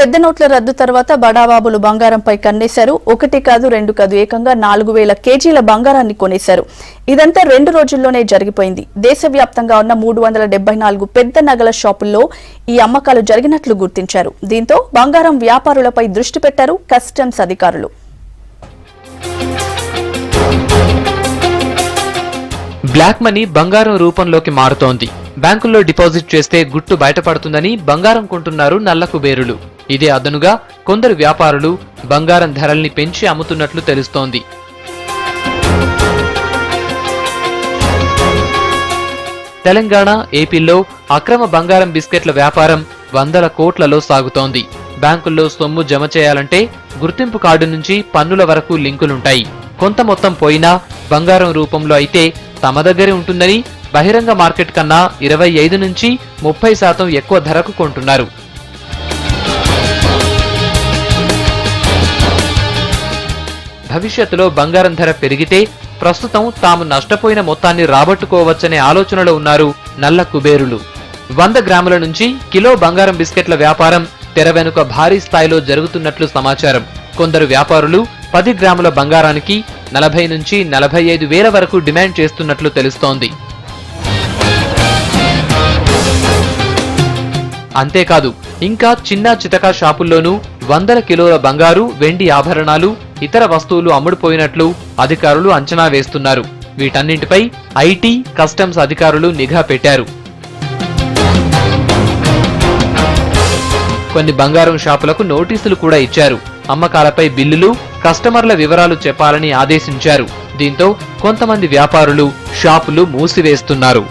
పెద్ద నోట్ల రద్దు తర్వాత బడాబాబులు బంగారంపై కన్నేశారు. ఒకటి కాదు రెండు కాదు ఏకంగా 4000 కేజీల బంగారాన్ని కొనేశారు. ఇదంతా 2 రోజుల్లోనే జరిగిపోయింది. దేశవ్యాప్తంగా ఉన్న 374 పెద్ద నగల షాపుల్లో ఈ అమ్మకాలు జరిగినట్లు గుర్తించారు. దీంతో బంగారం వ్యాపారులపై దృష్టి పెట్టారు కస్టమ్స్ అధికారులు. బ్లాక్ మనీ బంగారం రూపంలోకి మారుతోంది. బ్యాంకుల్లో డిపాజిట్ చేస్తే గుట్టు బయటపడుతుందని బంగారం కొంటున్నారు నల్ల కుబేరులు. ఇదే అదనుగా కొందరు వ్యాపారులు బంగారం ధరల్ని పెంచి అమ్ముతున్నట్లు తెలుస్తోంది. తెలంగాణ, ఏపీల్లో అక్రమ బంగారం బిస్కెట్ల వ్యాపారం వందల కోట్లలో సాగుతోంది. బ్యాంకుల్లో సొమ్ము జమ చేయాలంటే గుర్తింపు కార్డు నుంచి పన్నుల వరకు లింకులుంటాయి. కొంత మొత్తం పోయినా బంగారం రూపంలో అయితే తమ దగ్గరే ఉంటుందని బహిరంగ మార్కెట్ కన్నా 25 నుంచి 30% ఎక్కువ ధరకు కొంటున్నారు. భవిష్యత్తులో బంగారం ధర పెరిగితే ప్రస్తుతం తాము నష్టపోయిన మొత్తాన్ని రాబట్టుకోవచ్చనే ఆలోచనలో ఉన్నారు నల్ల కుబేరులు. 100 గ్రాముల నుంచి కిలో బంగారం బిస్కెట్ల వ్యాపారం తెర వెనుక భారీ స్థాయిలో జరుగుతున్నట్లు సమాచారం. కొందరు వ్యాపారులు 10 గ్రాముల బంగారానికి 40 నుంచి 45 వేల వరకు డిమాండ్ చేస్తున్నట్లు తెలుస్తోంది. అంతేకాదు ఇంకా చిన్న చితకా షాపుల్లోనూ వందల కిలోల బంగారు, వెండి ఆభరణాలు, ఇతర వస్తువులు అమ్ముడుపోయినట్లు అధికారులు అంచనా వేస్తున్నారు. వీటన్నింటిపై ఐటీ, కస్టమ్స్ అధికారులు నిఘా పెట్టారు. కొన్ని బంగారం షాపులకు నోటీసులు కూడా ఇచ్చారు. అమ్మకాలపై బిల్లులు, కస్టమర్ల వివరాలు చెప్పాలని ఆదేశించారు. దీంతో కొంతమంది వ్యాపారులు షాపులు మూసివేస్తున్నారు.